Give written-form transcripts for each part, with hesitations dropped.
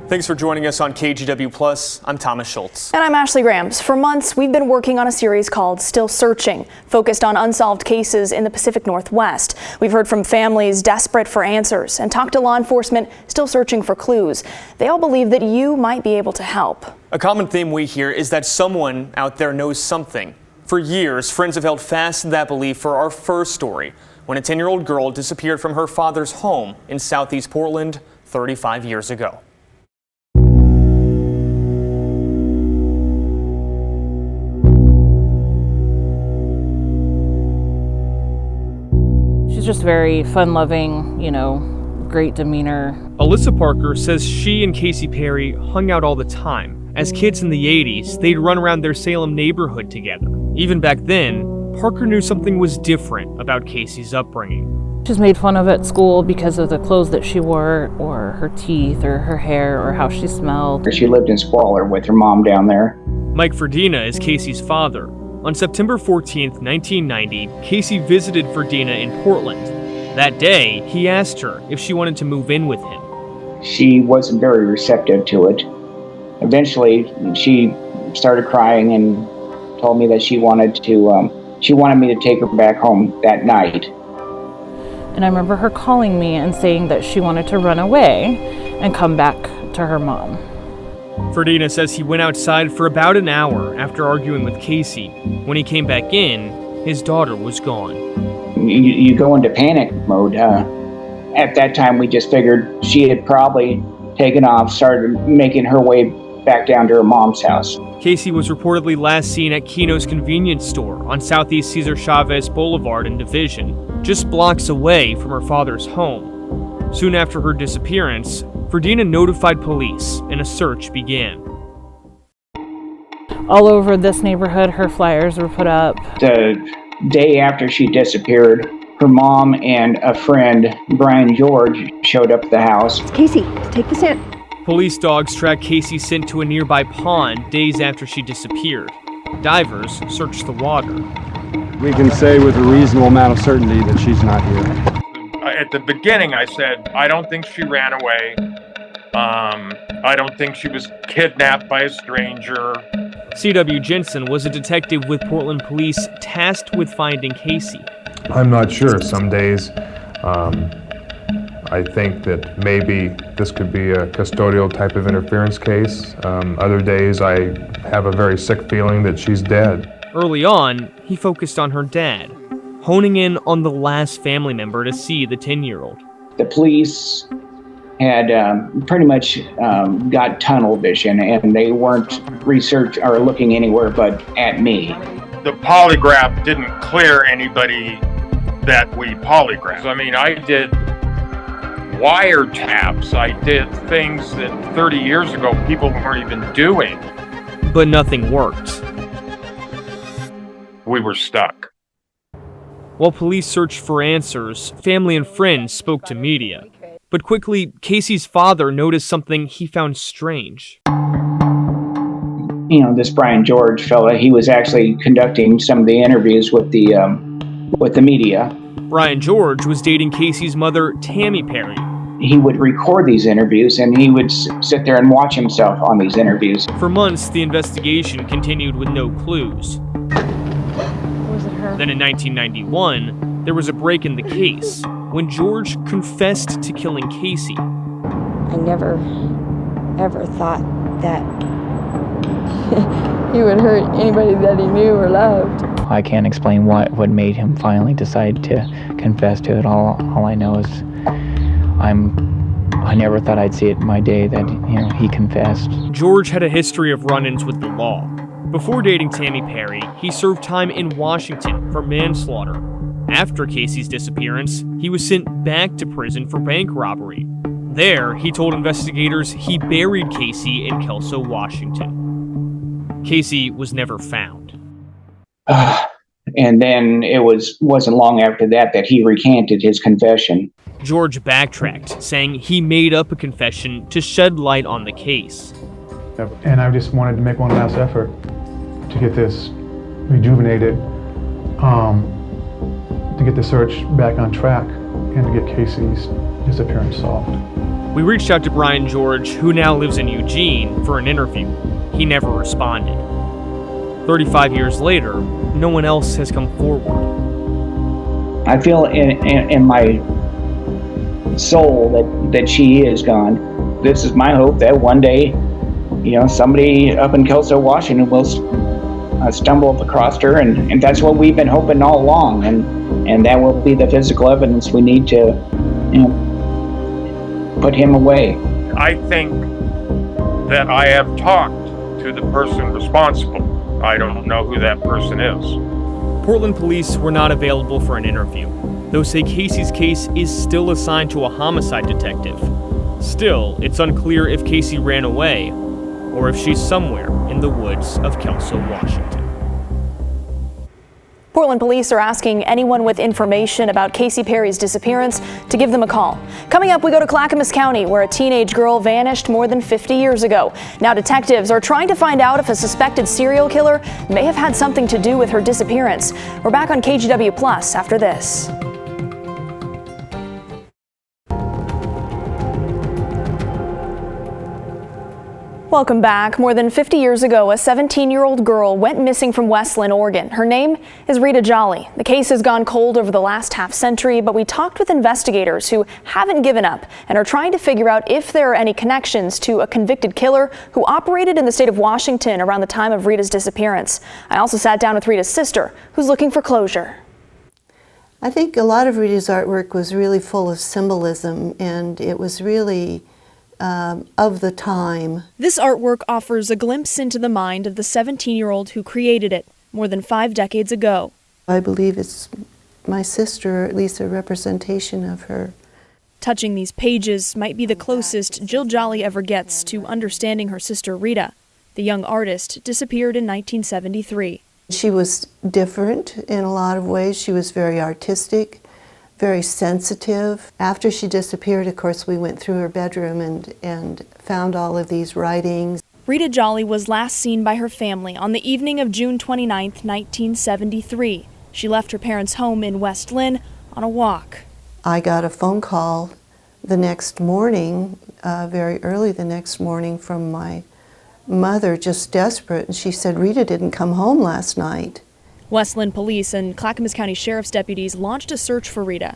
Thanks for joining us on KGW Plus. I'm Thomas Schultz. And I'm Ashley Grams. For months, we've been working on a series called Still Searching, focused on unsolved cases in the Pacific Northwest. We've heard from families desperate for answers and talked to law enforcement still searching for clues. They all believe that you might be able to help. A common theme we hear is that someone out there knows something. For years, friends have held fast to that belief for our first story, when a 10-year-old girl disappeared from her father's home in southeast Portland 35 years ago. She's just very fun-loving, great demeanor. Alyssa Parker says she and Casey Perry hung out all the time. As kids in the 80s, they'd run around their Salem neighborhood together. Even back then, Parker knew something was different about Casey's upbringing. She's made fun of at school because of the clothes that she wore, or her teeth, or her hair, or how she smelled. She lived in squalor with her mom down there. Mike Ferdina is Casey's father. On September 14th, 1990, Casey visited Ferdina in Portland. That day, he asked her if she wanted to move in with him. She wasn't very receptive to it. Eventually, she started crying and told me that she wanted me to take her back home that night. And I remember her calling me and saying that she wanted to run away and come back to her mom. Ferdina says he went outside for about an hour after arguing with Casey. When he came back in, his daughter was gone. You go into panic mode. At that time, we just figured she had probably taken off, started making her way back down to her mom's house. Casey was reportedly last seen at Keno's convenience store on Southeast Cesar Chavez Boulevard in Division, just blocks away from her father's home. Soon after her disappearance, Ferdina notified police and a search began. All over this neighborhood, her flyers were put up. The day after she disappeared, her mom and a friend, Brian George, showed up at the house. Casey, take the scent. Police dogs tracked Casey's scent to a nearby pond days after she disappeared. Divers searched the water. We can say with a reasonable amount of certainty that she's not here. At the beginning, I said, I don't think she ran away. I don't think she was kidnapped by a stranger. C.W. Jensen was a detective with Portland Police tasked with finding Casey. I'm not sure. Some days, I think that maybe this could be a custodial type of interference case. Other days, I have a very sick feeling that she's dead. Early on, he focused on her dad, honing in on the last family member to see the 10-year-old. The police had pretty much got tunnel vision, and they weren't researching or looking anywhere but at me. The polygraph didn't clear anybody that we polygraphed. I mean, I did wiretaps. I did things that 30 years ago people weren't even doing. But nothing worked. We were stuck. While police searched for answers, family and friends spoke to media. But quickly, Casey's father noticed something he found strange. This Brian George fella, he was actually conducting some of the interviews with the media. Brian George was dating Casey's mother, Tammy Perry. He would record these interviews, and he would sit there and watch himself on these interviews. For months, the investigation continued with no clues. Was it her? Then in 1991, there was a break in the case when George confessed to killing Casey. I never, ever thought that he would hurt anybody that he knew or loved. I can't explain what made him finally decide to confess to it. All I know is I never thought I'd see it my day that he confessed. George had a history of run-ins with the law. Before dating Tammy Perry, he served time in Washington for manslaughter. After Casey's disappearance, he was sent back to prison for bank robbery. There, he told investigators he buried Casey in Kelso, Washington. Casey was never found. And then it wasn't long after that he recanted his confession. George backtracked, saying he made up a confession to shed light on the case. And I just wanted to make one last effort to get this rejuvenated, to get the search back on track, and to get Casey's disappearance solved. We reached out to Brian George, who now lives in Eugene, for an interview. He never responded. 35 years later, no one else has come forward. I feel in my soul that she is gone. This is my hope that one day, somebody up in Kelso, Washington will stumble across her, and that's what we've been hoping all along, and that will be the physical evidence we need to put him away. I think that I have talked to the person responsible. I don't know who that person is. Portland police were not available for an interview, though say Casey's case is still assigned to a homicide detective. Still, it's unclear if Casey ran away or if she's somewhere in the woods of Kelso, Washington. Portland police are asking anyone with information about Casey Perry's disappearance to give them a call. Coming up, we go to Clackamas County, where a teenage girl vanished more than 50 years ago. Now detectives are trying to find out if a suspected serial killer may have had something to do with her disappearance. We're back on KGW Plus after this. Welcome back. More than 50 years ago, a 17-year-old girl went missing from West Linn, Oregon. Her name is Rita Jolly. The case has gone cold over the last half century, but we talked with investigators who haven't given up and are trying to figure out if there are any connections to a convicted killer who operated in the state of Washington around the time of Rita's disappearance. I also sat down with Rita's sister, who's looking for closure. I think a lot of Rita's artwork was really full of symbolism, and it was really of the time. This artwork offers a glimpse into the mind of the 17-year-old who created it more than 5 decades ago. I believe it's my sister, or at least a representation of her. Touching these pages might be the closest Jill Jolly ever gets to understanding her sister Rita. The young artist disappeared in 1973. She was different in a lot of ways. She was very artistic, very sensitive. After she disappeared, of course, we went through her bedroom and found all of these writings. Rita Jolly was last seen by her family on the evening of June 29, 1973. She left her parents' home in West Linn on a walk. I got a phone call the next morning, very early the next morning, from my mother, just desperate, and she said, Rita didn't come home last night. West Linn police and Clackamas County Sheriff's deputies launched a search for Rita.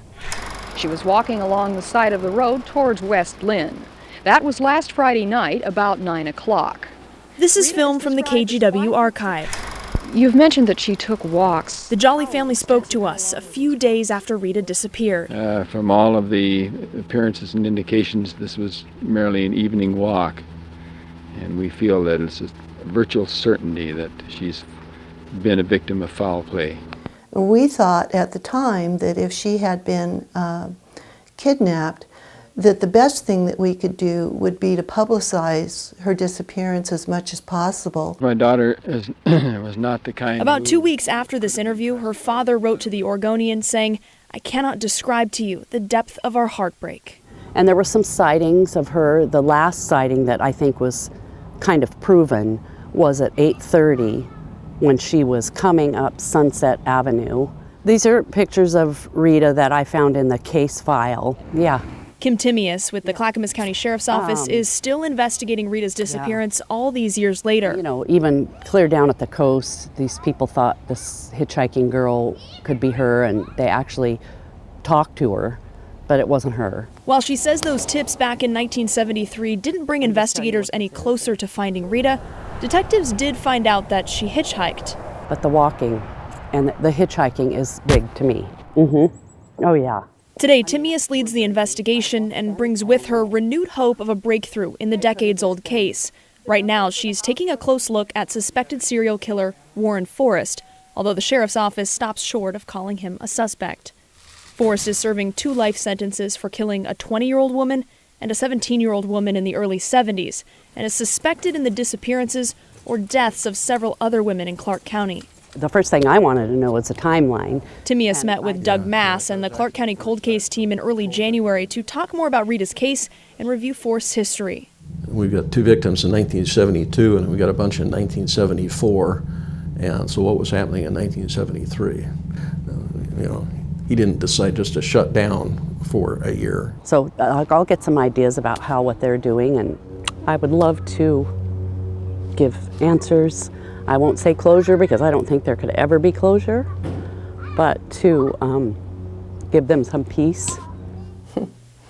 She was walking along the side of the road towards West Linn. That was last Friday night, about 9 o'clock. This is film from the KGW archive. You've mentioned that she took walks. The Jolly family spoke to us a few days after Rita disappeared. From all of the appearances and indications, this was merely an evening walk. And we feel that it's a virtual certainty that she's been a victim of foul play. We thought at the time that if she had been kidnapped, that the best thing that we could do would be to publicize her disappearance as much as possible. My daughter was not the kind. About 2 weeks after this interview, her father wrote to the Oregonian saying, "I cannot describe to you the depth of our heartbreak." And there were some sightings of her. The last sighting that I think was kind of proven was at 8:30 when she was coming up Sunset Avenue. These are pictures of Rita that I found in the case file. Yeah. Kim Timius with the Clackamas County Sheriff's Office is still investigating Rita's disappearance all these years later. You know, even clear down at the coast, these people thought this hitchhiking girl could be her, and they actually talked to her, but it wasn't her. While she says those tips back in 1973 didn't bring investigators any closer to finding Rita, detectives did find out that she hitchhiked. But the walking and the hitchhiking is big to me. Oh yeah. Today, Timius leads the investigation and brings with her renewed hope of a breakthrough in the decades-old case. Right now, she's taking a close look at suspected serial killer Warren Forrest, although the sheriff's office stops short of calling him a suspect. Forrest is serving 2 life sentences for killing a 20-year-old woman and a 17-year-old woman in the early 70s, and is suspected in the disappearances or deaths of several other women in Clark County. The first thing I wanted to know was the timeline. Timius met with Doug Mass and the Clark County cold case team in early January to talk more about Rita's case and review Forrest's history. We've got 2 victims in 1972, and we got a bunch in 1974. And so what was happening in 1973? You know, he didn't decide just to shut down for a year. So I'll get some ideas about what they're doing, and I would love to give answers. I won't say closure because I don't think there could ever be closure, but to give them some peace.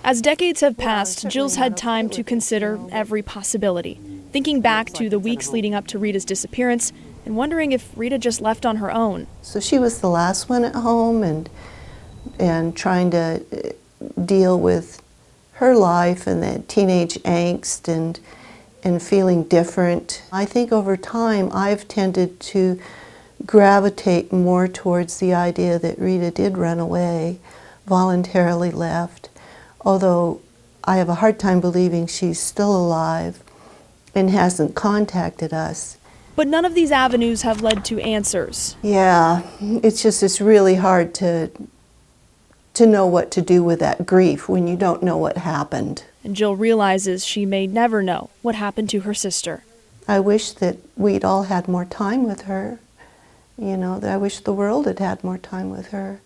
As decades have passed, Jill's had time to consider every possibility, thinking back to the weeks leading up to Rita's disappearance and wondering if Rita just left on her own. So she was the last one at home and trying to deal with her life and the teenage angst and feeling different. I think over time I've tended to gravitate more towards the idea that Rita did run away, voluntarily left, although I have a hard time believing she's still alive and hasn't contacted us. But none of these avenues have led to answers. Yeah, it's really hard to know what to do with that grief when you don't know what happened. And Jill realizes she may never know what happened to her sister. I wish that we'd all had more time with her. You know, I wish the world had had more time with her.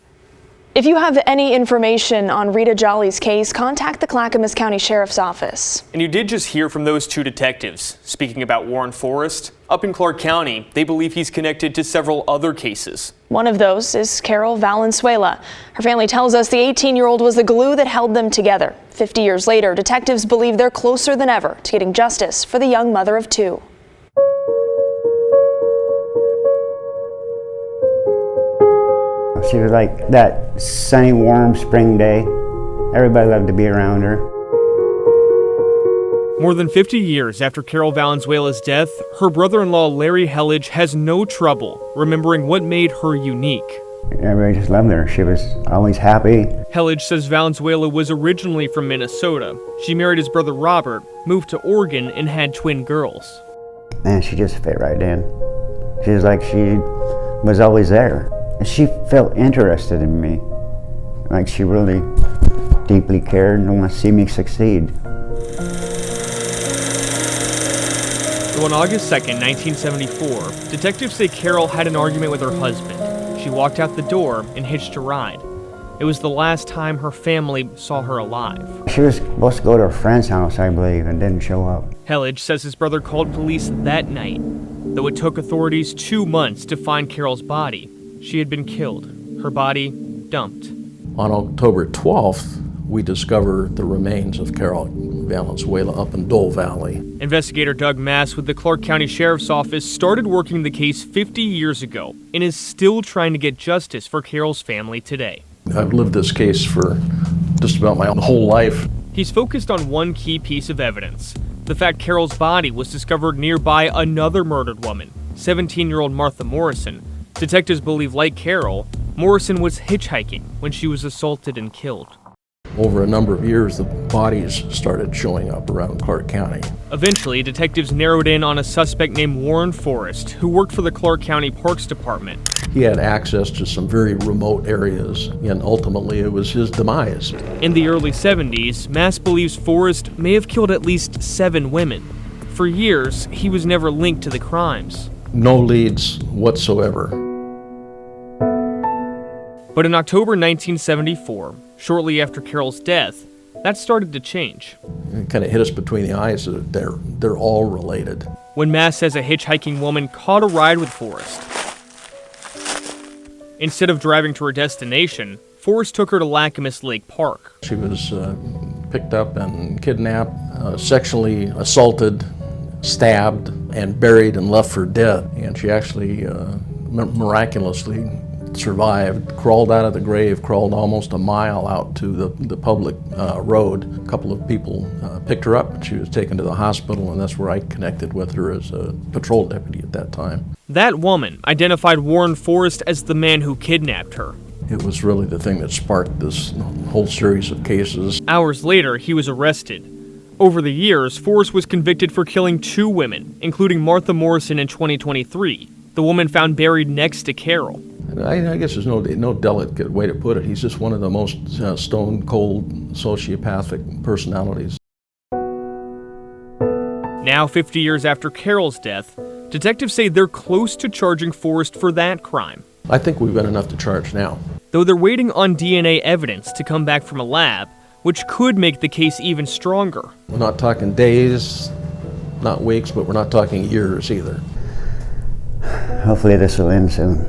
If you have any information on Rita Jolly's case, contact the Clackamas County Sheriff's Office. And you did just hear from those two detectives. Speaking about Warren Forrest, up in Clark County, they believe he's connected to several other cases. One of those is Carol Valenuela. Her family tells us the 18-year-old was the glue that held them together. 50 years later, detectives believe they're closer than ever to getting justice for the young mother of two. She was like that sunny, warm spring day. Everybody loved to be around her. More than 50 years after Carol Valenzuela's death, her brother-in-law Larry Helledge has no trouble remembering what made her unique. Everybody just loved her. She was always happy. Helledge says Valenzuela was originally from Minnesota. She married his brother Robert, moved to Oregon, and had twin girls. And she just fit right in. She was like she was always there. She felt interested in me, like she really deeply cared and wanted to see me succeed. So on August 2nd, 1974, detectives say Carol had an argument with her husband. She walked out the door and hitched a ride. It was the last time her family saw her alive. She was supposed to go to a friend's house, I believe, and didn't show up. Helledge says his brother called police that night, though it took authorities 2 months to find Carol's body. She had been killed, her body dumped. On October 12th, we discovered the remains of Carol Valenzuela up in Dole Valley. Investigator Doug Mass with the Clark County Sheriff's Office started working the case 50 years ago and is still trying to get justice for Carol's family today. I've lived this case for just about my whole life. He's focused on one key piece of evidence, the fact Carol's body was discovered nearby another murdered woman, 17-year-old Martha Morrison. Detectives believe, like Carol, Morrison was hitchhiking when she was assaulted and killed. Over a number of years, the bodies started showing up around Clark County. Eventually, detectives narrowed in on a suspect named Warren Forrest, who worked for the Clark County Parks Department. He had access to some very remote areas, and ultimately it was his demise. In the early 70s, Mass believes Forrest may have killed at least 7 women. For years, he was never linked to the crimes. No leads whatsoever. But in October 1974, shortly after Carol's death, that started to change. It kind of hit us between the eyes that they're all related. When Mass says a hitchhiking woman caught a ride with Forrest. Instead of driving to her destination, Forrest took her to Lacamas Lake Park. She was picked up and kidnapped, sexually assaulted, stabbed, and buried and left for dead. And she actually miraculously survived, crawled out of the grave, crawled almost a mile out to the public road. A couple of people picked her up and she was taken to the hospital, and that's where I connected with her as a patrol deputy at that time. That woman identified Warren Forrest as the man who kidnapped her. It was really the thing that sparked this whole series of cases. Hours later, he was arrested. Over the years, Forrest was convicted for killing 2 women, including Martha Morrison in 2023, the woman found buried next to Carol. I guess there's no delicate way to put it. He's just one of the most stone-cold sociopathic personalities. Now, 50 years after Carol's death, detectives say they're close to charging Forrest for that crime. I think we've got enough to charge now. though they're waiting on DNA evidence to come back from a lab, which could make the case even stronger. We're not talking days, not weeks, but we're not talking years either. Hopefully this will end soon.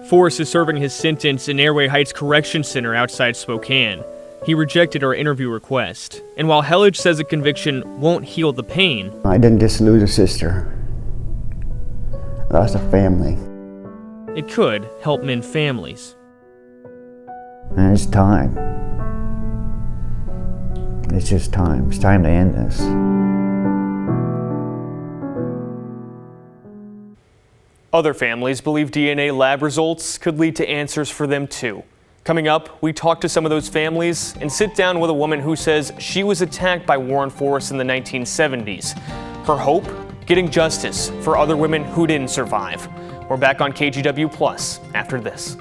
Forrest is serving his sentence in Airway Heights Correction Center outside Spokane. He rejected our interview request, and while Hellich says a conviction won't heal the pain, I didn't just lose a sister. I lost a family. it could help mend families. And it's time. It's just time. It's time to end this. Other families believe DNA lab results could lead to answers for them too. Coming up, we talk to some of those families and sit down with a woman who says she was attacked by Warren Forrest in the 1970s. Her hope? Getting justice for other women who didn't survive. We're back on KGW Plus after this.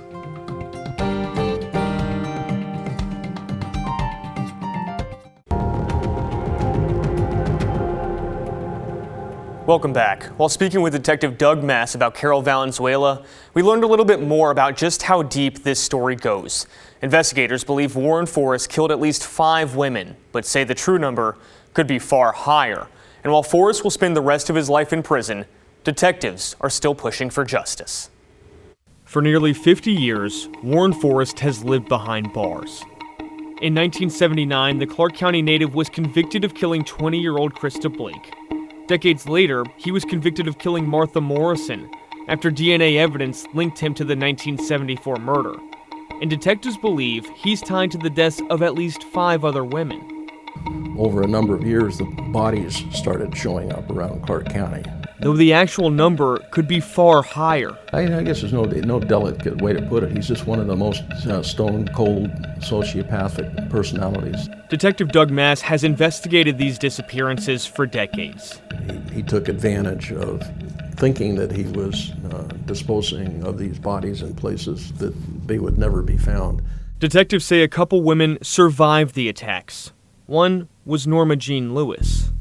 Welcome back. While speaking with Detective Doug Mass about Carol Valenuela, we learned a little bit more about just how deep this story goes. Investigators believe Warren Forrest killed at least 5 women, but say the true number could be far higher. And while Forrest will spend the rest of his life in prison, detectives are still pushing for justice. For nearly 50 years, Warren Forrest has lived behind bars. In 1979, the Clark County native was convicted of killing 20-year-old Krista Blake. Decades later, he was convicted of killing Martha Morrison after DNA evidence linked him to the 1974 murder. And detectives believe he's tied to the deaths of at least 5 other women. Over a number of years, the bodies started showing up around Clark County. Though the actual number could be far higher. I guess there's no delicate way to put it. He's just one of the most stone-cold sociopathic personalities. Detective Doug Mass has investigated these disappearances for decades. He took advantage of thinking that he was disposing of these bodies in places that they would never be found. Detectives say a couple women survived the attacks. One was Norma Jean Lewis.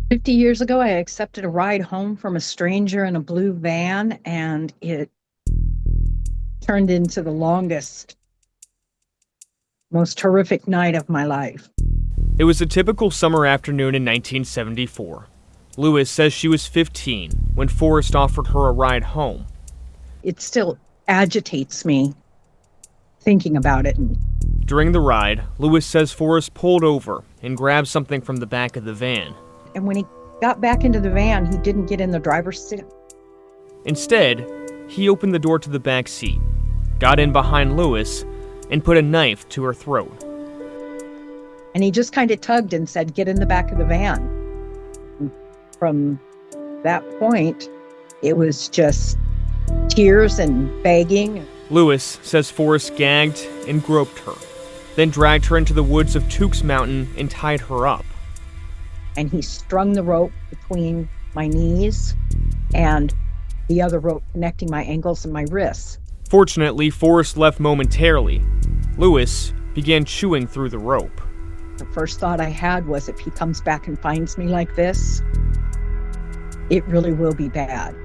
50 years ago, I accepted a ride home from a stranger in a blue van, and it turned into the longest, most horrific night of my life. It was a typical summer afternoon in 1974. Lewis says she was 15 when Forrest offered her a ride home. It still agitates me thinking about it. During the ride, Lewis says Forrest pulled over and grabbed something from the back of the van. And when he got back into the van, he didn't get in the driver's seat. Instead, he opened the door to the back seat, got in behind Lewis, and put a knife to her throat. And he just kind of tugged and said, "Get in the back of the van." And from that point, it was just tears and begging. Lewis says Forrest gagged and groped her, then dragged her into the woods of Tukes Mountain and tied her up. And he strung the rope between my knees and the other rope connecting my ankles and my wrists. Fortunately, Forrest left momentarily. Lewis began chewing through the rope. The first thought I had was, if he comes back and finds me like this, it really will be bad.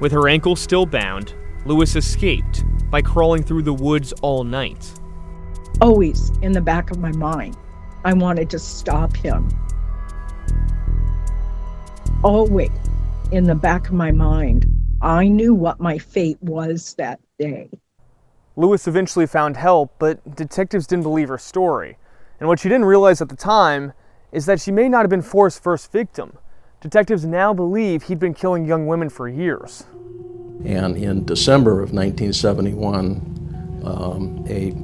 With her ankle still bound, Lewis escaped by crawling through the woods all night. Always in the back of my mind, I wanted to stop him. Always in the back of my mind, I knew what my fate was that day. Lewis eventually found help, but detectives didn't believe her story. And what she didn't realize at the time is that she may not have been Forrest's first victim. Detectives now believe he'd been killing young women for years. And in December of 1971, a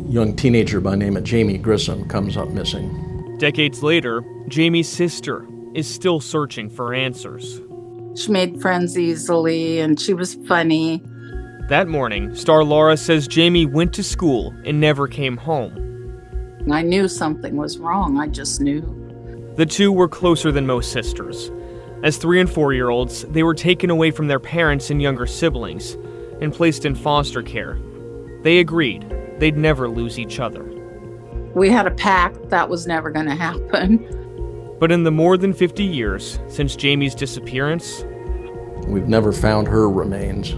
young teenager by the name of Jamie Grissom comes up missing. Decades later, Jamie's sister is still searching for answers. She made friends easily, and she was funny. That morning, Star Laura says Jamie went to school and never came home. I knew something was wrong. I just knew. The two were closer than most sisters. As 3- and 4-year-olds, they were taken away from their parents and younger siblings and placed in foster care. They agreed they'd never lose each other. We had a pact that was never going to happen. But in the more than 50 years since Jamie's disappearance, we've never found her remains.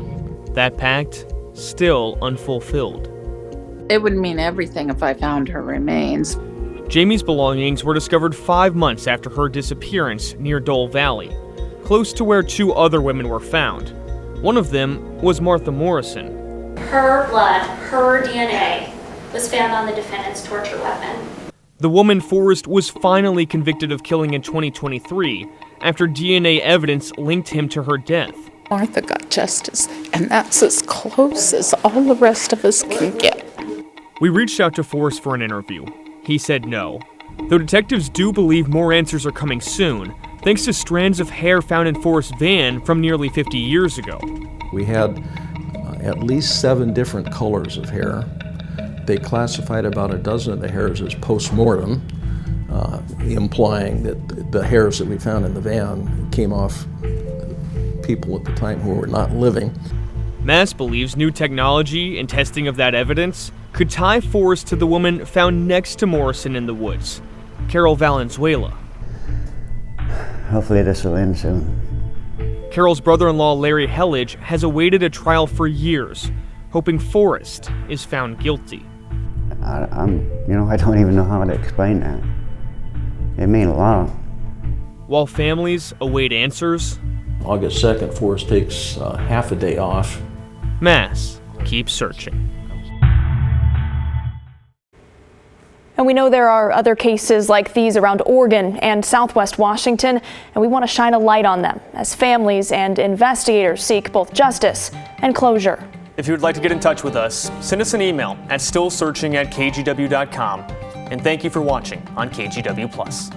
That pact still unfulfilled. It would mean everything if I found her remains. Jamie's belongings were discovered 5 months after her disappearance near Dole Valley, close to where 2 other women were found. One of them was Martha Morrison. Her blood, her DNA, was found on the defendant's torture weapon. The woman Forrest was finally convicted of killing in 2023 after DNA evidence linked him to her death. Martha got justice, and that's as close as all the rest of us can get. We reached out to Forrest for an interview. He said no, though detectives do believe more answers are coming soon, thanks to strands of hair found in Forrest's van from nearly 50 years ago. We had at least 7 different colors of hair. They classified about a dozen of the hairs as post-mortem, implying that the hairs that we found in the van came off people at the time who were not living. Mass believes new technology and testing of that evidence could tie Forrest to the woman found next to Morrison in the woods, Carol Valenuela. Hopefully this will end soon. Carol's brother-in-law Larry Hellage has awaited a trial for years, hoping Forrest is found guilty. I don't even know how to explain that. It means a lot. While families await answers, August 2nd, Forrest takes half a day off. Mass keeps searching. And we know there are other cases like these around Oregon and Southwest Washington, and we want to shine a light on them as families and investigators seek both justice and closure. If you would like to get in touch with us, send us an email at stillsearching@kgw.com. And thank you for watching on KGW+.